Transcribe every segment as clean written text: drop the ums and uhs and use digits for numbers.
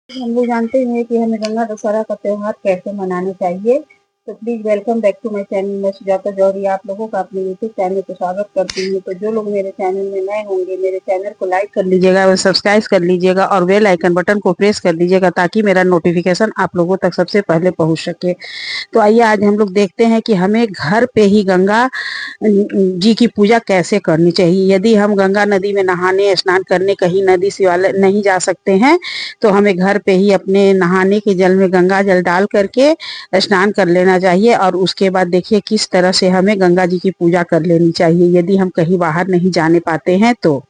हम लोग जानते हैं कि हमें गंगा दशहरा का त्योहार कैसे मनाना चाहिए। तो please welcome back to my channel. मैं सुजाता जौहरी आप लोगों का अपने यूट्यूब चैनल पे स्वागत करती हूँ। तो जो लोग मेरे चैनल में नए होंगे, मेरे चैनल को लाइक कर लीजिएगा और सब्सक्राइब कर लीजिएगा और बेल आइकन बटन को प्रेस कर दीजिएगा ताकि मेरा नोटिफिकेशन आप लोगों तक सबसे पहले पहुँच सके। तो आइए आज हम लोग देखते हैं कि हमें घर पे ही गंगा जी की पूजा कैसे करनी चाहिए। यदि हम गंगा नदी में नहाने स्नान करने कहीं नदी शिवालय नहीं जा सकते हैं तो हमें घर पे ही अपने नहाने के जल में गंगा जल डाल करके स्नान कर लेना चाहिए। और उसके बाद देखिए किस तरह से हमें गंगा जी की पूजा कर लेनी चाहिए यदि हम कहीं बाहर नहीं जाने पाते हैं तो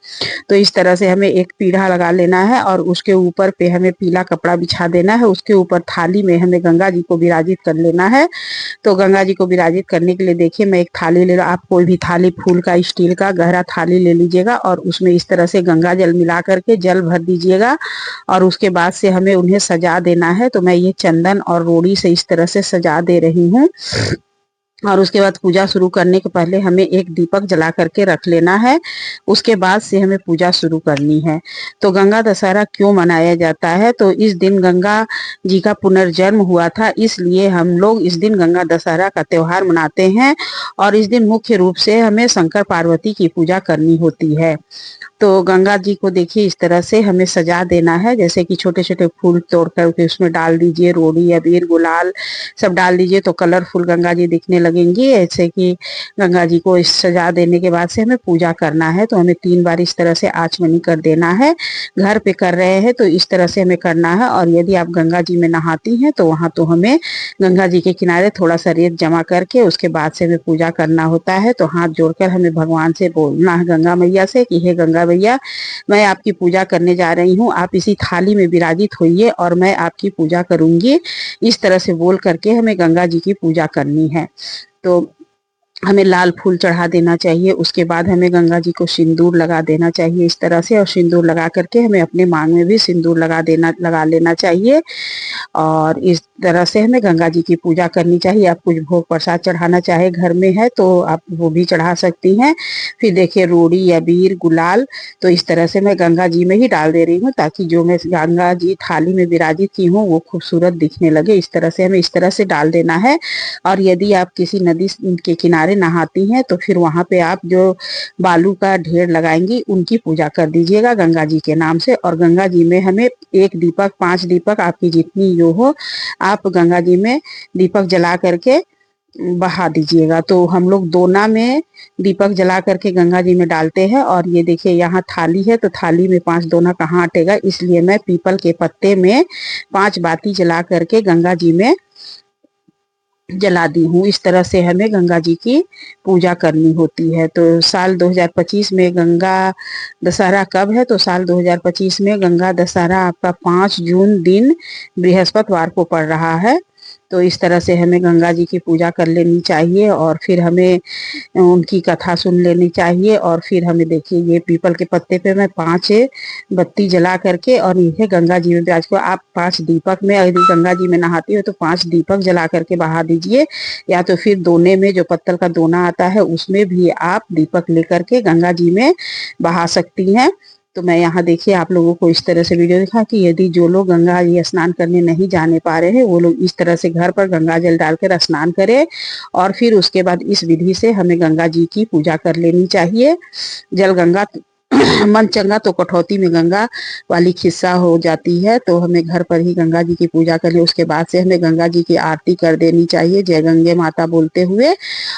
इस तरह से हमें एक पीढ़ा लगा लेना है और उसके ऊपर पे हमें पीला कपड़ा बिछा देना है। उसके ऊपर थाली में हमें गंगा जी को विराजित कर लेना है। तो गंगा जी को विराजित करने के लिए देखिए मैं एक थाली ले आप कोई भी थाली फूल का स्टील का गहरा थाली ले लीजिएगा और उसमें इस तरह से गंगा जल मिला करके जल भर दीजिएगा और उसके बाद से हमें उन्हें सजा देना है। तो मैं ये चंदन और रोड़ी से इस तरह से सजा दे रही हूँ। और उसके बाद पूजा शुरू करने के पहले हमें एक दीपक जला करके रख लेना है। उसके बाद से हमें पूजा शुरू करनी है। तो गंगा दशहरा क्यों मनाया जाता है? तो इस दिन गंगा जी का पुनर्जन्म हुआ था, इसलिए हम लोग इस दिन गंगा दशहरा का त्योहार मनाते हैं। और इस दिन मुख्य रूप से हमें शंकर पार्वती की पूजा करनी होती है। तो गंगा जी को देखिए इस तरह से हमें सजा देना है, जैसे कि छोटे छोटे फूल तोड़ करके उसमें डाल दीजिए, रोड़ी अबीर गुलाल सब डाल दीजिए तो कलरफुल गंगा जी दिखने लगेंगी। ऐसे कि गंगा जी को इस सजा देने के बाद से हमें पूजा करना है। तो हमें 3 बार इस तरह से आचमनी कर देना है। घर पे कर रहे हैं तो इस तरह से हमें करना है। और यदि आप गंगा जी में नहाती हैं तो वहां तो हमें गंगा जी के किनारे थोड़ा सा रेत जमा करके उसके बाद से हमें पूजा करना होता है। तो हाथ जोड़कर हमें भगवान से बोलना है, गंगा मैया से, कि हे गंगा मैया, मैं आपकी पूजा करने जा रही हूँ, आप इसी थाली में विराजित होइए और मैं आपकी पूजा करूंगी। इस तरह से बोल करके हमें गंगा जी की पूजा करनी है। तो हमें लाल फूल चढ़ा देना चाहिए। उसके बाद हमें गंगा जी को सिंदूर लगा देना चाहिए इस तरह से, और सिंदूर लगा करके हमें अपने मांग में भी सिंदूर लगा लेना चाहिए। और इस तरह से हमें गंगा जी की पूजा करनी चाहिए। आप कुछ भोग प्रसाद चढ़ाना चाहे घर में है तो आप वो भी चढ़ा सकती हैं। फिर देखिए रोड़ी अबीर गुलाल तो इस तरह से मैं गंगा जी में ही डाल दे रही हूँ ताकि जो मैं गंगा जी थाली में विराजित की हूँ वो खूबसूरत दिखने लगे। इस तरह से हमें इस तरह से डाल देना है। और यदि आप किसी नदी के किनारे नहाती हैं तो फिर वहां पे आप जो बालू का ढेर लगाएंगी उनकी पूजा कर दीजिएगा गंगा जी के नाम से। और गंगा जी में हमें 1 दीपक 5 दीपक आपकी जितनी जो हो आप गंगा जी में दीपक जला करके बहा दीजिएगा। तो हम लोग दोना में दीपक जला करके गंगा जी में डालते हैं। और ये देखिए यहाँ थाली है तो थाली में 5 दोना कहाँ अटेगा, इसलिए मैं पीपल के पत्ते में 5 बाती जला करके गंगा जी में जला दी हूँ। इस तरह से हमें गंगा जी की पूजा करनी होती है। तो साल 2025 में गंगा दशहरा कब है? तो साल 2025 में गंगा दशहरा आपका 5 जून दिन बृहस्पतिवार को पड़ रहा है। तो इस तरह से हमें गंगा जी की पूजा कर लेनी चाहिए और फिर हमें उनकी कथा सुन लेनी चाहिए। और फिर हमें देखिए ये पीपल के पत्ते पे मैं 5 बत्ती जला करके और इन्हें गंगा जी में विराज को आप 5 दीपक में, यदि गंगा जी में नहाती हो तो 5 दीपक जला करके बहा दीजिए। या तो फिर दोने में जो पत्तल का दोना आता है उसमें भी आप दीपक लेकर के गंगा जी में बहा सकती हैं। तो मैं यहाँ देखिए आप लोगों को इस तरह से वीडियो दिखा कि यदि जो लोग गंगा जी स्नान करने नहीं जाने पा रहे हैं वो लोग इस तरह से घर पर गंगा जल डालकर स्नान करें। और फिर उसके बाद इस विधि से हमें गंगा जी की पूजा कर लेनी चाहिए। जल गंगा मन चंगा तो कठौती में गंगा वाली खिस्सा हो जाती है। तो हमें घर पर ही गंगा जी की पूजा कर ले। उसके बाद से हमें गंगा जी की आरती कर देनी चाहिए जय गंगे माता बोलते हुए।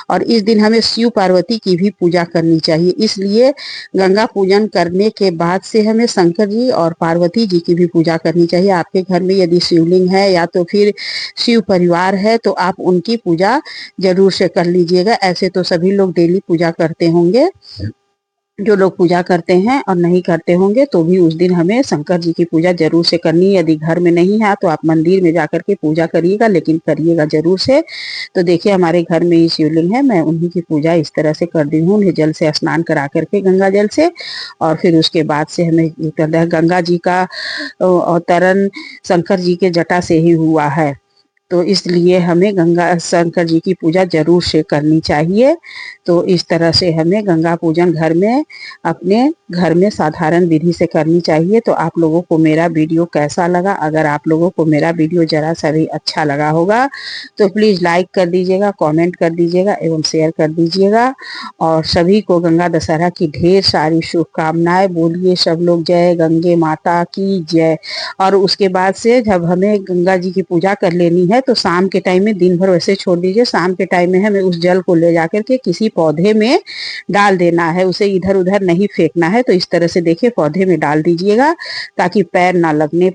और इस दिन हमें शिव पार्वती की भी पूजा करनी चाहिए। इसलिए गंगा पूजन करने के बाद से हमें शंकर जी और पार्वती जी की भी पूजा करनी चाहिए। आपके घर में यदि शिवलिंग है या तो फिर शिव परिवार है तो आप उनकी पूजा जरूर से कर लीजिएगा। ऐसे तो सभी लोग डेली पूजा करते होंगे, जो लोग पूजा करते हैं, और नहीं करते होंगे तो भी उस दिन हमें शंकर जी की पूजा जरूर से करनी है। यदि घर में नहीं है तो आप मंदिर में जाकर के पूजा करिएगा, लेकिन करिएगा जरूर से। तो देखिए हमारे घर में ही शिवलिंग है, मैं उन्हीं की पूजा इस तरह से कर दी हूँ, उन्हें जल से स्नान करा करके गंगा जल से। और फिर उसके बाद से हमें गंगा जी का अवतरण शंकर जी के जटा से ही हुआ है। तो इसलिए हमें गंगा शंकर जी की पूजा जरूर से करनी चाहिए। तो इस तरह से हमें गंगा पूजन घर में अपने घर में साधारण विधि से करनी चाहिए। तो आप लोगों को मेरा वीडियो कैसा लगा? अगर आप लोगों को मेरा वीडियो जरा सा भी अच्छा लगा होगा तो प्लीज़ लाइक कर दीजिएगा, कमेंट कर दीजिएगा एवं शेयर कर दीजिएगा। और सभी को गंगा दशहरा की ढेर सारी शुभकामनाएं। बोलिए सब लोग जय गंगे माता की जय। और उसके बाद से जब हमें गंगा जी की पूजा कर लेनी है तो शाम के टाइम में, दिन भर वैसे छोड़ दीजिए, शाम के टाइम में हमें उस जल को ले जाकर के किसी पौधे में डाल देना है। उसे इधर उधर नहीं फेंकना है। तो इस तरह से देखिए पौधे में डाल दीजिएगा ताकि पैर ना लगने